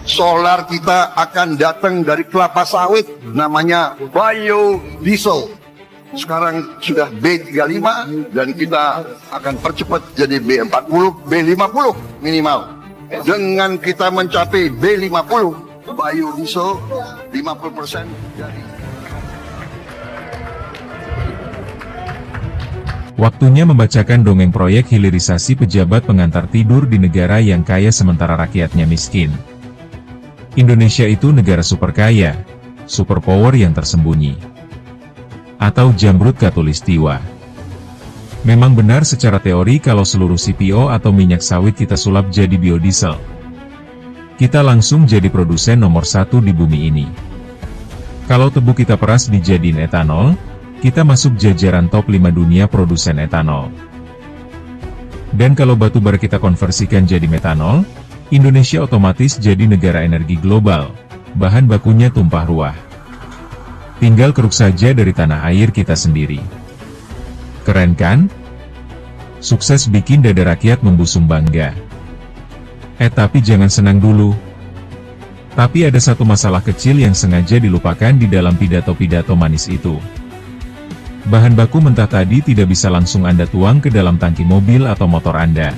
solar kita akan datang dari kelapa sawit, namanya biodiesel. Sekarang sudah B35 dan kita akan percepat jadi B40, B50 minimal. Dengan kita mencapai B50, biodiesel 50% dari. Waktunya membacakan dongeng proyek hilirisasi pejabat pengantar tidur di negara yang kaya sementara rakyatnya miskin. Indonesia itu negara super kaya, superpower yang tersembunyi. Atau jamrut khatulistiwa. Memang benar secara teori kalau seluruh CPO atau minyak sawit kita sulap jadi biodiesel. Kita langsung jadi produsen nomor 1 di bumi ini. Kalau tebu kita peras dijadiin etanol, kita masuk jajaran top 5 dunia produsen etanol. Dan kalau batu bara kita konversikan jadi metanol, Indonesia otomatis jadi negara energi global, bahan bakunya tumpah ruah. Tinggal keruk saja dari tanah air kita sendiri. Keren kan? Sukses bikin dada rakyat membusung bangga. Tapi jangan senang dulu. Tapi ada satu masalah kecil yang sengaja dilupakan di dalam pidato-pidato manis itu. Bahan baku mentah tadi tidak bisa langsung Anda tuang ke dalam tangki mobil atau motor Anda.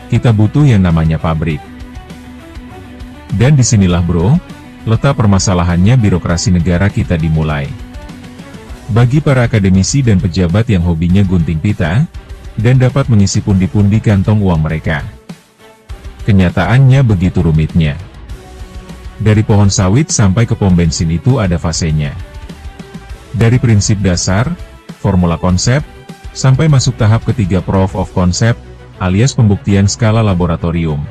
Kita butuh yang namanya pabrik. Dan disinilah bro, letak permasalahannya birokrasi negara kita dimulai. Bagi para akademisi dan pejabat yang hobinya gunting pita, dan dapat mengisi pundi-pundi kantong uang mereka. Kenyataannya begitu rumitnya. Dari pohon sawit sampai ke pom bensin itu ada fasenya. Dari prinsip dasar, formula konsep, sampai masuk tahap ketiga proof of concept, alias pembuktian skala laboratorium.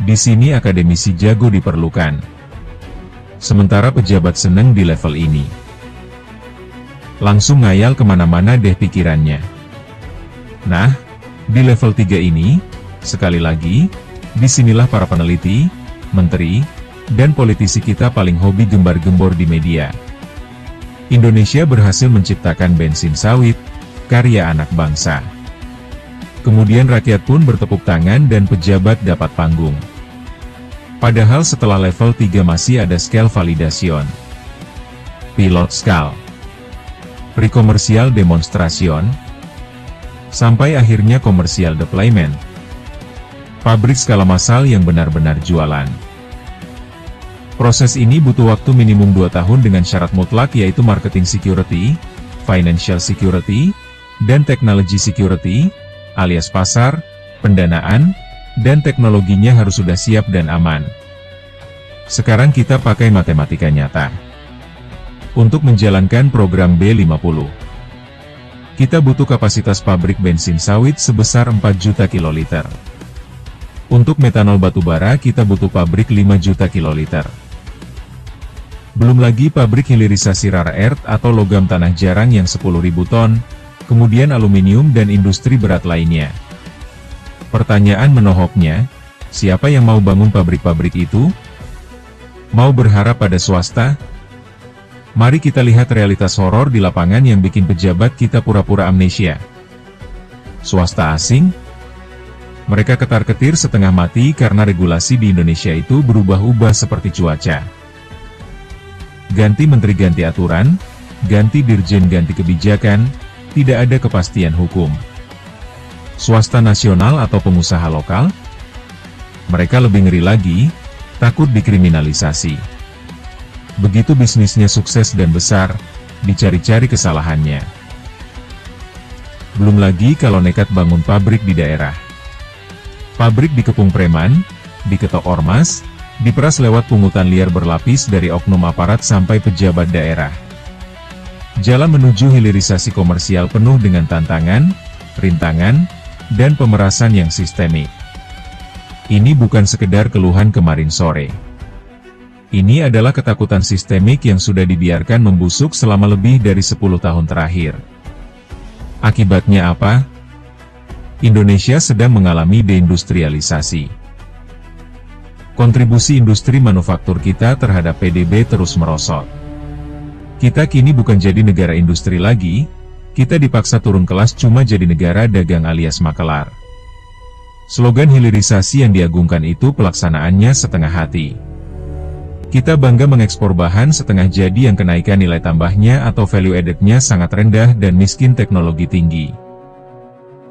Di sini akademisi jago diperlukan. Sementara pejabat seneng di level ini. Langsung ngayal kemana-mana deh pikirannya. Nah, di level 3 ini, sekali lagi, disinilah para peneliti, menteri, dan politisi kita paling hobi gembar-gembor di media. Indonesia berhasil menciptakan bensin sawit, karya anak bangsa. Kemudian rakyat pun bertepuk tangan dan pejabat dapat panggung. Padahal setelah level 3 masih ada scale validation, pilot scale, pre-komersial demonstration, sampai akhirnya komersial deployment. Pabrik skala massal yang benar-benar jualan. Proses ini butuh waktu minimum 2 tahun dengan syarat mutlak yaitu marketing security, financial security, dan technology security, alias pasar, pendanaan, dan teknologinya harus sudah siap dan aman. Sekarang kita pakai matematika nyata. Untuk menjalankan program B50, kita butuh kapasitas pabrik bensin sawit sebesar 4 juta kiloliter. Untuk metanol batubara kita butuh pabrik 5 juta kiloliter. Belum lagi pabrik hilirisasi rare earth atau logam tanah jarang yang 10.000 ton, kemudian aluminium dan industri berat lainnya. Pertanyaan menohoknya, siapa yang mau bangun pabrik-pabrik itu? Mau berharap pada swasta? Mari kita lihat realitas horor di lapangan yang bikin pejabat kita pura-pura amnesia. Swasta asing? Mereka ketar-ketir setengah mati karena regulasi di Indonesia itu berubah-ubah seperti cuaca. Ganti menteri ganti aturan, ganti dirjen ganti kebijakan, tidak ada kepastian hukum. Swasta nasional atau pengusaha lokal? Mereka lebih ngeri lagi, takut dikriminalisasi. Begitu bisnisnya sukses dan besar, dicari-cari kesalahannya. Belum lagi kalau nekat bangun pabrik di daerah. Pabrik dikepung preman, diketok ormas, diperas lewat pungutan liar berlapis dari oknum aparat sampai pejabat daerah. Jalan menuju hilirisasi komersial penuh dengan tantangan, rintangan, dan pemerasan yang sistemik. Ini bukan sekedar keluhan kemarin sore. Ini adalah ketakutan sistemik yang sudah dibiarkan membusuk selama lebih dari 10 tahun terakhir. Akibatnya apa? Indonesia sedang mengalami deindustrialisasi. Kontribusi industri manufaktur kita terhadap PDB terus merosot. Kita kini bukan jadi negara industri lagi, kita dipaksa turun kelas cuma jadi negara dagang alias makelar. Slogan hilirisasi yang diagungkan itu pelaksanaannya setengah hati. Kita bangga mengekspor bahan setengah jadi yang kenaikan nilai tambahnya atau value added-nya sangat rendah dan miskin teknologi tinggi.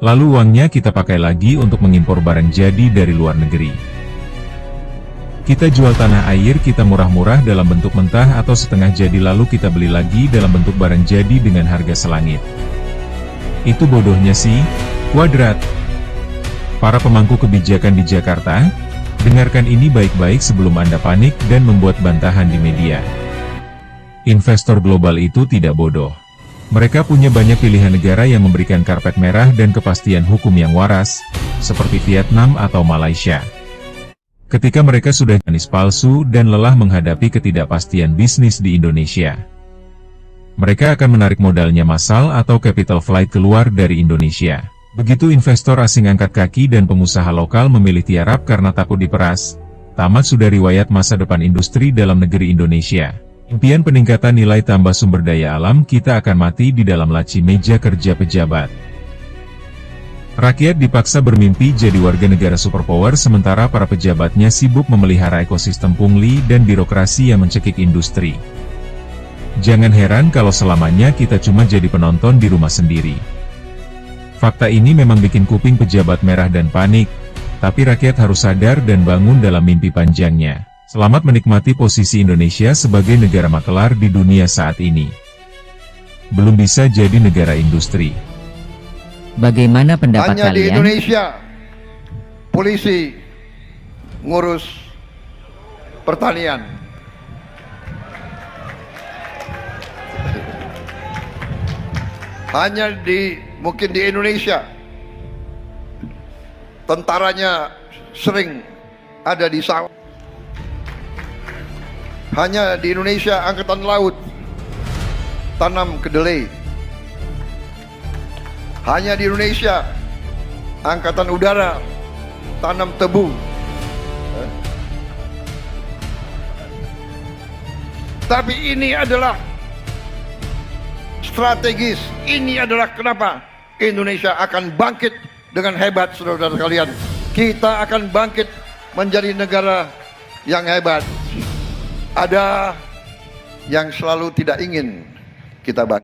Lalu uangnya kita pakai lagi untuk mengimpor barang jadi dari luar negeri. Kita jual tanah air kita murah-murah dalam bentuk mentah atau setengah jadi lalu kita beli lagi dalam bentuk barang jadi dengan harga selangit. Itu bodohnya sih, Kuadrat. Para pemangku kebijakan di Jakarta, dengarkan ini baik-baik sebelum Anda panik dan membuat bantahan di media. Investor global itu tidak bodoh. Mereka punya banyak pilihan negara yang memberikan karpet merah dan kepastian hukum yang waras, seperti Vietnam atau Malaysia. Ketika mereka sudah manis palsu dan lelah menghadapi ketidakpastian bisnis di Indonesia, mereka akan menarik modalnya massal atau capital flight keluar dari Indonesia. Begitu investor asing angkat kaki dan pengusaha lokal memilih tiarap karena takut diperas, tamat sudah riwayat masa depan industri dalam negeri Indonesia. Impian peningkatan nilai tambah sumber daya alam kita akan mati di dalam laci meja kerja pejabat. Rakyat dipaksa bermimpi jadi warga negara superpower sementara para pejabatnya sibuk memelihara ekosistem pungli dan birokrasi yang mencekik industri. Jangan heran kalau selamanya kita cuma jadi penonton di rumah sendiri. Fakta ini memang bikin kuping pejabat merah dan panik, tapi rakyat harus sadar dan bangun dalam mimpi panjangnya. Selamat menikmati posisi Indonesia sebagai negara makelar di dunia saat ini. Belum bisa jadi negara industri. Bagaimana pendapat Hanya kalian? di Indonesia, polisi ngurus pertanian. Mungkin di Indonesia, tentaranya sering ada di sawah. Hanya di Indonesia angkatan laut tanam kedelai. Hanya di Indonesia angkatan udara tanam tebu. Tapi ini adalah strategis. Ini adalah kenapa Indonesia akan bangkit dengan hebat, saudara-saudara sekalian. Kita akan bangkit menjadi negara yang hebat. Ada yang selalu tidak ingin kita bangkit.